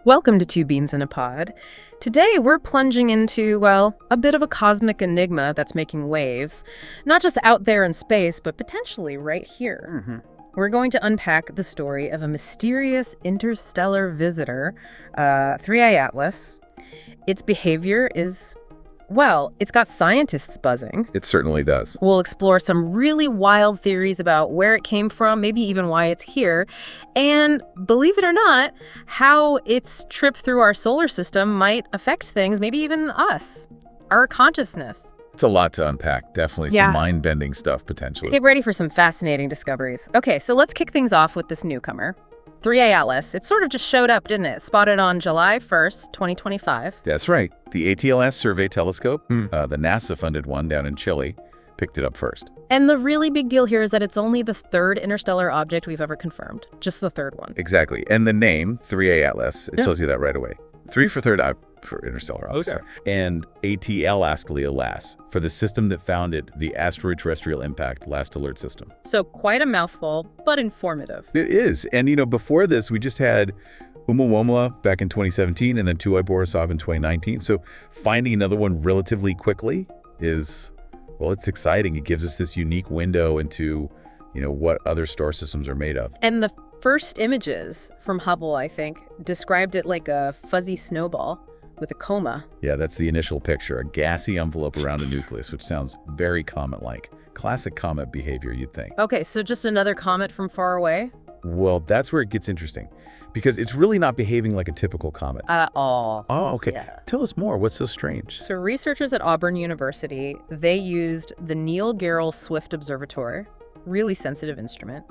Welcome to Two Beans in a Pod. Today we're plunging into, well, a bit of a cosmic enigma that's making waves, not just out there in space, but potentially right here. We're going to unpack the story of a mysterious interstellar visitor, 3I Atlas. Its behavior is, well, it's got scientists buzzing. It certainly does. We'll explore some really wild theories about where it came from, maybe even why it's here, and, believe it or not, how its trip through our solar system might affect things, maybe even us, our consciousness. It's a lot to unpack. Definitely some mind-bending stuff, potentially. Get ready for some fascinating discoveries. Okay, so let's kick things off with this newcomer. 3A Atlas. It sort of just showed up, didn't it? Spotted on July 1st, 2025. That's right. The ATLS survey telescope, the NASA-funded one down in Chile, picked it up first. And the really big deal here is that it's only the third interstellar object we've ever confirmed. Just the third one. Exactly. And the name, 3A Atlas, it tells you that right away. 3 for third, for interstellar, obviously. Okay. And ATLAS for the system that founded the Asteroid Terrestrial Impact Last Alert System. So quite a mouthful, but informative. It is. And, before this, we just had Oumuamua back in 2017 and then 2I Borisov in 2019. So finding another one relatively quickly is, well, it's exciting. It gives us this unique window into, what other star systems are made of. And the first images from Hubble, I think, described it like a fuzzy snowball with a coma. Yeah, that's the initial picture, a gassy envelope around a nucleus, which sounds very comet-like. Classic comet behavior, you'd think. Okay, so just another comet from far away? Well, that's where it gets interesting, because it's really not behaving like a typical comet. At all. Oh, okay. Yeah. Tell us more. What's so strange? So researchers at Auburn University, they used the Neil Gehrels Swift Observatory, really sensitive instrument,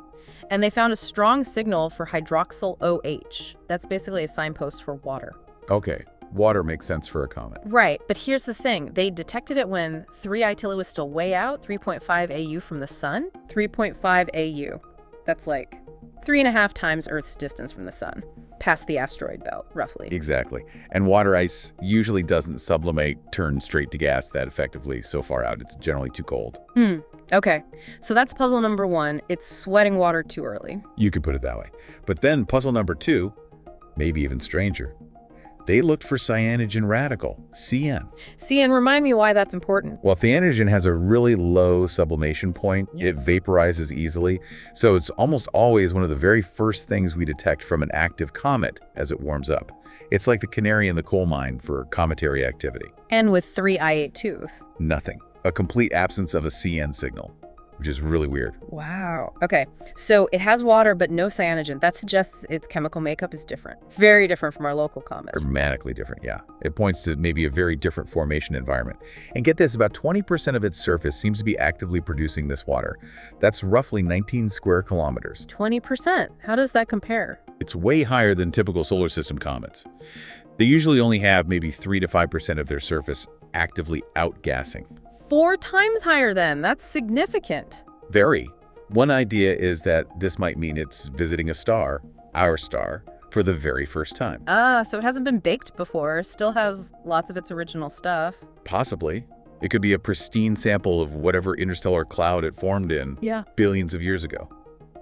and they found a strong signal for hydroxyl OH. That's basically a signpost for water. Okay. Water makes sense for a comet. Right, but here's the thing. They detected it when 3I Tilla was still way out, 3.5 AU from the sun. 3.5 AU. That's like 3.5 times Earth's distance from the sun, past the asteroid belt, roughly. Exactly. And water ice usually doesn't sublimate, turn straight to gas that effectively so far out. It's generally too cold. Okay, so that's puzzle number one. It's sweating water too early. You could put it that way. But then puzzle number two, maybe even stranger. They looked for cyanogen radical, CN. CN, remind me why that's important. Well, cyanogen has a really low sublimation point. It vaporizes easily. So it's almost always one of the very first things we detect from an active comet as it warms up. It's like the canary in the coal mine for cometary activity. And with 3I82s. Nothing. A complete absence of a CN signal, which is really weird. Wow. Okay, so it has water but no cyanogen. That suggests its chemical makeup is different. Very different from our local comets. Dramatically different, yeah. It points to maybe a very different formation environment. And get this, about 20% of its surface seems to be actively producing this water. That's roughly 19 square kilometers. 20%? How does that compare? It's way higher than typical solar system comets. They usually only have maybe 3 to 5% of their surface actively outgassing. 4 times higher then. That's significant. Very. One idea is that this might mean it's visiting a star, our star, for the very first time. So it hasn't been baked before, still has lots of its original stuff. Possibly. It could be a pristine sample of whatever interstellar cloud it formed in billions of years ago.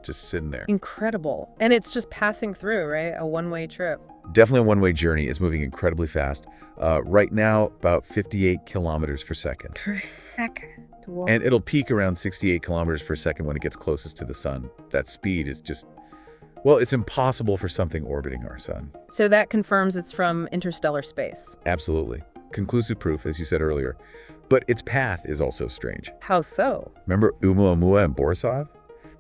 Just sitting there. Incredible. And it's just passing through, right? A one-way trip. Definitely a one-way journey. It's moving incredibly fast. Right now, about 58 kilometers per second. Per second. Whoa. And it'll peak around 68 kilometers per second when it gets closest to the sun. That speed is just, well, it's impossible for something orbiting our sun. So that confirms it's from interstellar space. Absolutely. Conclusive proof, as you said earlier. But its path is also strange. How so? Remember Oumuamua and Borisov?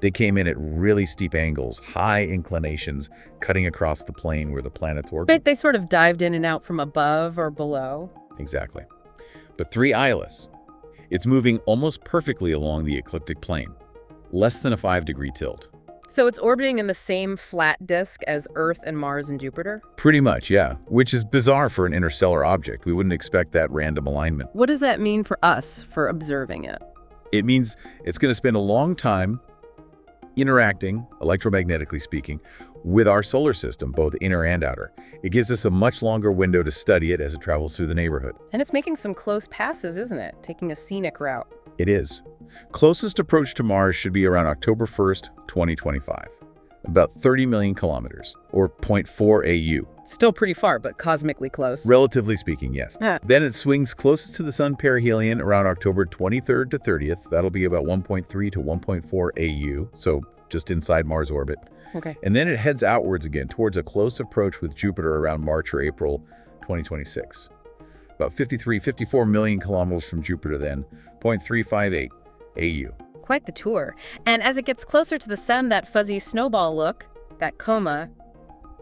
They came in at really steep angles, high inclinations, cutting across the plane where the planets orbit. But they sort of dived in and out from above or below. Exactly. But 3I Atlas, it's moving almost perfectly along the ecliptic plane, less than a 5-degree tilt. So it's orbiting in the same flat disk as Earth and Mars and Jupiter? Pretty much, yeah. Which is bizarre for an interstellar object. We wouldn't expect that random alignment. What does that mean for us, for observing it? It means it's going to spend a long time interacting, electromagnetically speaking, with our solar system, both inner and outer. It gives us a much longer window to study it as it travels through the neighborhood. And it's making some close passes, isn't it? Taking a scenic route. It is. Closest approach to Mars should be around October 1st, 2025. About 30 million kilometers, or 0.4 AU. Still pretty far, but cosmically close. Relatively speaking, yes. Ah. Then it swings closest to the sun perihelion around October 23rd to 30th. That'll be about 1.3 to 1.4 AU, so just inside Mars orbit. Okay. And then it heads outwards again towards a close approach with Jupiter around March or April 2026. About 54 million kilometers from Jupiter then, 0.358 AU. Quite the tour. And as it gets closer to the sun, that fuzzy snowball look, that coma,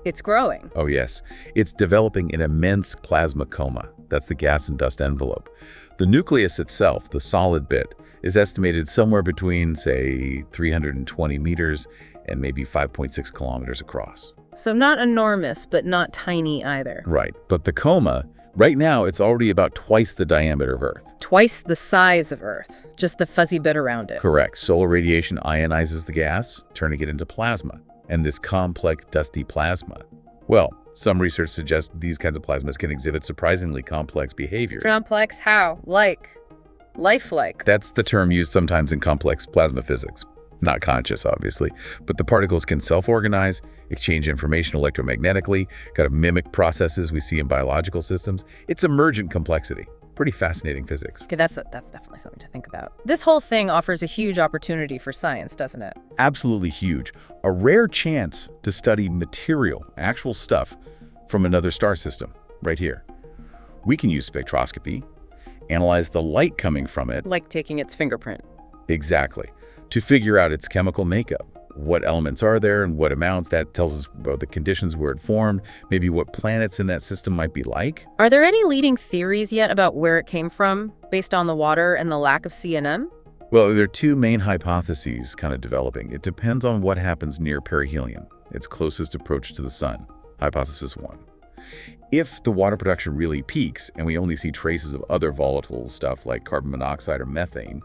it's growing. Oh yes, it's developing an immense plasma coma. That's the gas and dust envelope. The nucleus itself, the solid bit, is estimated somewhere between, say, 320 meters and maybe 5.6 kilometers across. So not enormous, but not tiny either. Right, but the coma, right now, it's already about twice the diameter of Earth. Twice the size of Earth, just the fuzzy bit around it. Correct. Solar radiation ionizes the gas, turning it into plasma. And this complex, dusty plasma. Well, some research suggests these kinds of plasmas can exhibit surprisingly complex behaviors. Complex how? Like? Lifelike? That's the term used sometimes in complex plasma physics. Not conscious, obviously, but the particles can self-organize, exchange information electromagnetically, kind of mimic processes we see in biological systems. It's emergent complexity. Pretty fascinating physics. Okay, that's definitely something to think about. This whole thing offers a huge opportunity for science, doesn't it? Absolutely huge. A rare chance to study material, actual stuff, from another star system, right here. We can use spectroscopy, analyze the light coming from it. Like taking its fingerprint. Exactly. To figure out its chemical makeup. What elements are there and what amounts. That tells us about the conditions where it formed, maybe what planets in that system might be like. Are there any leading theories yet about where it came from, based on the water and the lack of CNM? Well, there are two main hypotheses kind of developing. It depends on what happens near perihelion, its closest approach to the sun. Hypothesis 1. If the water production really peaks and we only see traces of other volatile stuff like carbon monoxide or methane,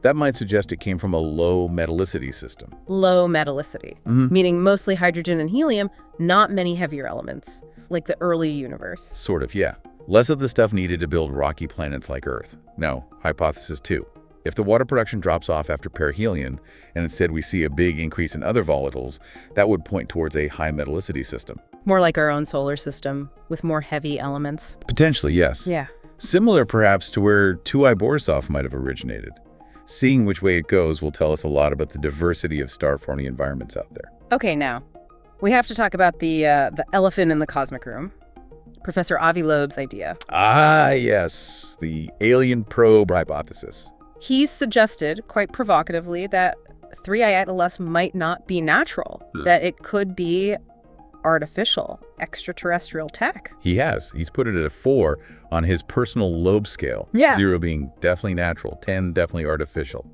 that might suggest it came from a low metallicity system. Low metallicity, meaning mostly hydrogen and helium, not many heavier elements, like the early universe. Sort of, yeah. Less of the stuff needed to build rocky planets like Earth. Now, hypothesis 2. If the water production drops off after perihelion, and instead we see a big increase in other volatiles, that would point towards a high metallicity system. More like our own solar system, with more heavy elements. Potentially, yes. Yeah. Similar, perhaps, to where 2I Borisov might have originated. Seeing which way it goes will tell us a lot about the diversity of star-forming environments out there. Okay, now, we have to talk about the elephant in the cosmic room. Professor Avi Loeb's idea. Ah, yes. The alien probe hypothesis. He's suggested, quite provocatively, that 3I Atlas might not be natural, that it could be artificial, extraterrestrial tech. He has. He's put it at a 4 on his personal Loeb scale. Yeah. 0 being definitely natural, 10 definitely artificial.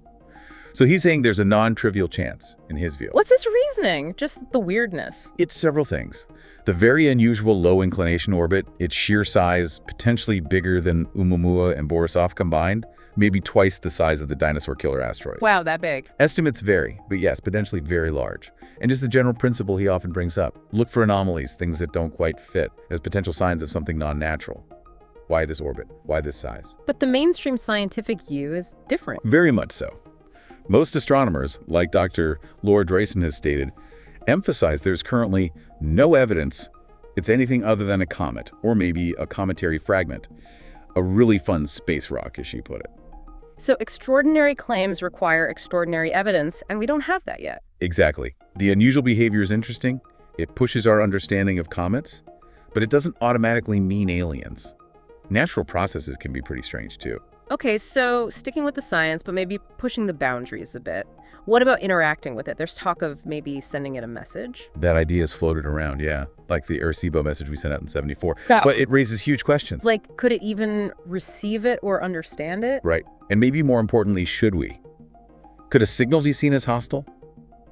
So he's saying there's a non-trivial chance, in his view. What's his reasoning? Just the weirdness. It's several things. The very unusual low inclination orbit, its sheer size, potentially bigger than Oumuamua and Borisov combined, maybe twice the size of the dinosaur killer asteroid. Wow, that big. Estimates vary, but yes, potentially very large. And just the general principle he often brings up. Look for anomalies, things that don't quite fit, as potential signs of something non-natural. Why this orbit? Why this size? But the mainstream scientific view is different. Very much so. Most astronomers, like Dr. Laura Drayson has stated, emphasize there's currently no evidence it's anything other than a comet, or maybe a cometary fragment. A really fun space rock, as she put it. So extraordinary claims require extraordinary evidence, and we don't have that yet. Exactly. The unusual behavior is interesting. It pushes our understanding of comets, but it doesn't automatically mean aliens. Natural processes can be pretty strange, too. Okay, so sticking with the science, but maybe pushing the boundaries a bit. What about interacting with it? There's talk of maybe sending it a message. That idea is floated around, yeah. Like the Arecibo message we sent out in '74. Yeah. But it raises huge questions. Like, could it even receive it or understand it? Right. And maybe more importantly, should we? Could a signal be seen as hostile?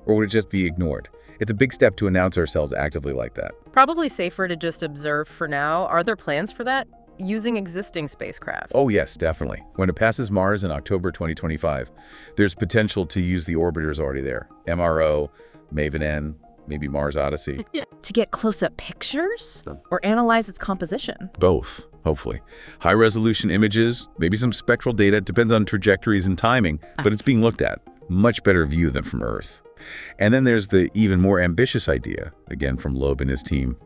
Or would it just be ignored? It's a big step to announce ourselves actively like that. Probably safer to just observe for now. Are there plans for that? Using existing spacecraft? Oh yes, definitely. When it passes Mars in October 2025, there's potential to use the orbiters already there. MRO, MAVEN-N, maybe Mars Odyssey. To get close-up pictures? Or analyze its composition? Both, hopefully. High-resolution images, maybe some spectral data, depends on trajectories and timing, but it's being looked at. Much better view than from Earth. And then there's the even more ambitious idea, again from Loeb and his team,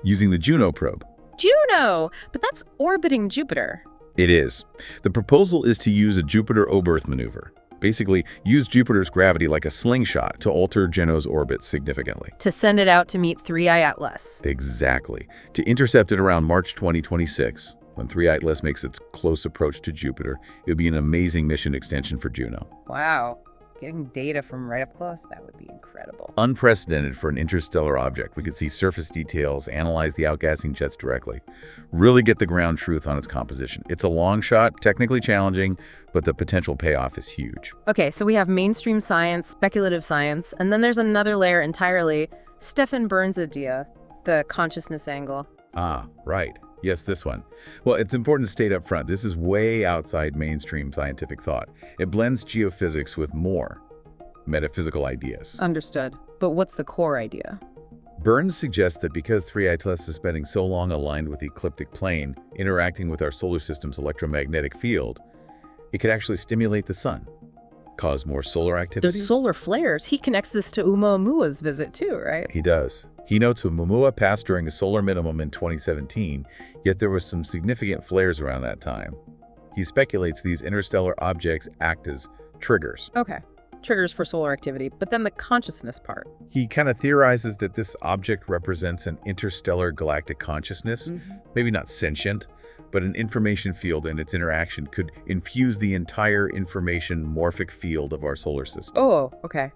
using the Juno probe. Juno! But that's orbiting Jupiter. It is. The proposal is to use a Jupiter-Oberth maneuver. Basically, use Jupiter's gravity like a slingshot to alter Juno's orbit significantly. To send it out to meet 3I Atlas. Exactly. To intercept it around March 2026, when 3I Atlas makes its close approach to Jupiter, it would be an amazing mission extension for Juno. Wow. Getting data from right up close, that would be incredible. Unprecedented for an interstellar object. We could see surface details, analyze the outgassing jets directly, really get the ground truth on its composition. It's a long shot, technically challenging, but the potential payoff is huge. Okay, so we have mainstream science, speculative science, and then there's another layer entirely, Stephen Burns' idea, the consciousness angle. Ah, right. Yes, this one. Well, it's important to state up front, this is way outside mainstream scientific thought. It blends geophysics with more metaphysical ideas. Understood. But what's the core idea? Burns suggests that because 3I Atlas is spending so long aligned with the ecliptic plane, interacting with our solar system's electromagnetic field, it could actually stimulate the sun, cause more solar activity. The solar flares, he connects this to Oumuamua's visit too, right? He does. He notes Oumuamua passed during a solar minimum in 2017, yet there was some significant flares around that time. He speculates these interstellar objects act as triggers. Okay. Triggers for solar activity, but then the consciousness part. He kind of theorizes that this object represents an interstellar galactic consciousness, maybe not sentient, but an information field, and its interaction could infuse the entire information morphic field of our solar system. Oh, okay.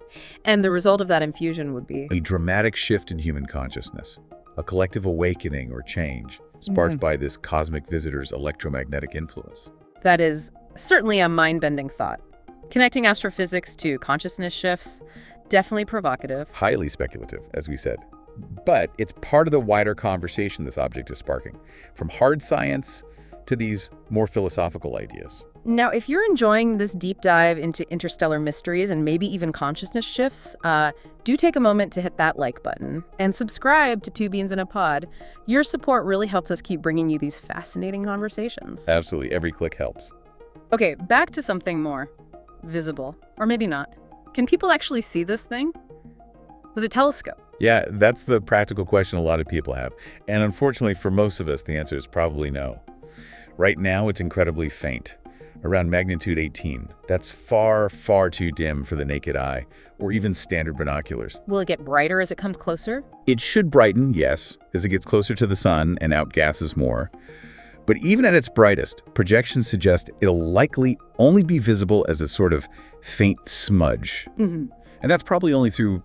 And the result of that infusion would be? A dramatic shift in human consciousness, a collective awakening or change, sparked by this cosmic visitor's electromagnetic influence. That is certainly a mind-bending thought. Connecting astrophysics to consciousness shifts, definitely provocative. Highly speculative, as we said. But it's part of the wider conversation this object is sparking, from hard science to these more philosophical ideas. Now, if you're enjoying this deep dive into interstellar mysteries and maybe even consciousness shifts, do take a moment to hit that like button and subscribe to Two Beans in a Pod. Your support really helps us keep bringing you these fascinating conversations. Absolutely. Every click helps. Okay, back to something more visible, or maybe not. Can people actually see this thing with a telescope? Yeah, that's the practical question a lot of people have. And unfortunately for most of us, the answer is probably no. Right now, it's incredibly faint, around magnitude 18. That's far, far too dim for the naked eye, or even standard binoculars. Will it get brighter as it comes closer? It should brighten, yes, as it gets closer to the sun and outgasses more. But even at its brightest, projections suggest it'll likely only be visible as a sort of faint smudge. And that's probably only through,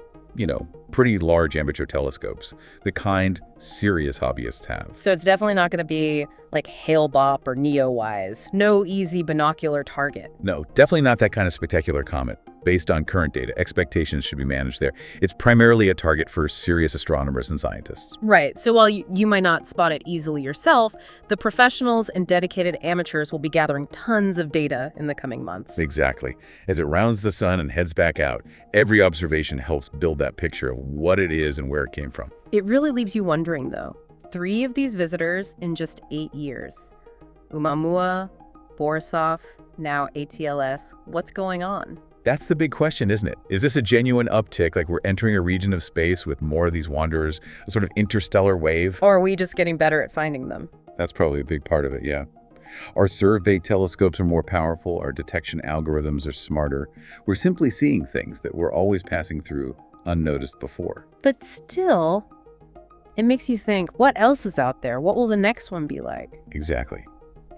pretty large amateur telescopes, the kind serious hobbyists have. So it's definitely not going to be like Hale-Bopp or Neowise. No easy binocular target. No, definitely not that kind of spectacular comet. Based on current data, expectations should be managed there. It's primarily a target for serious astronomers and scientists. Right. So while you might not spot it easily yourself, the professionals and dedicated amateurs will be gathering tons of data in the coming months. Exactly. As it rounds the sun and heads back out, every observation helps build that picture of what it is and where it came from. It really leaves you wondering, though. 3 of these visitors in just 8 years. Oumuamua, Borisov, now ATLS. What's going on? That's the big question, isn't it? Is this a genuine uptick, like we're entering a region of space with more of these wanderers, a sort of interstellar wave? Or are we just getting better at finding them? That's probably a big part of it, yeah. Our survey telescopes are more powerful, our detection algorithms are smarter. We're simply seeing things that were always passing through unnoticed before. But still, it makes you think, what else is out there? What will the next one be like? Exactly.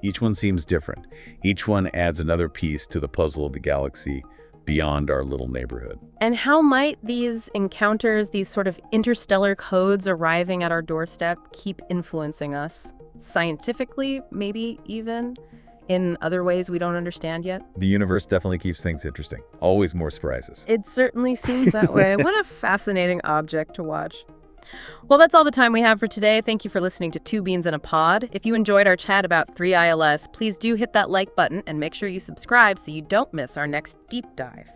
Each one seems different. Each one adds another piece to the puzzle of the galaxy beyond our little neighborhood. And how might these encounters, these sort of interstellar codes arriving at our doorstep, keep influencing us? Scientifically, maybe even in other ways we don't understand yet? The universe definitely keeps things interesting. Always more surprises. It certainly seems that way. What a fascinating object to watch. Well, that's all the time we have for today. Thank you for listening to Two Beans in a Pod. If you enjoyed our chat about 3ILS, please do hit that like button and make sure you subscribe so you don't miss our next deep dive.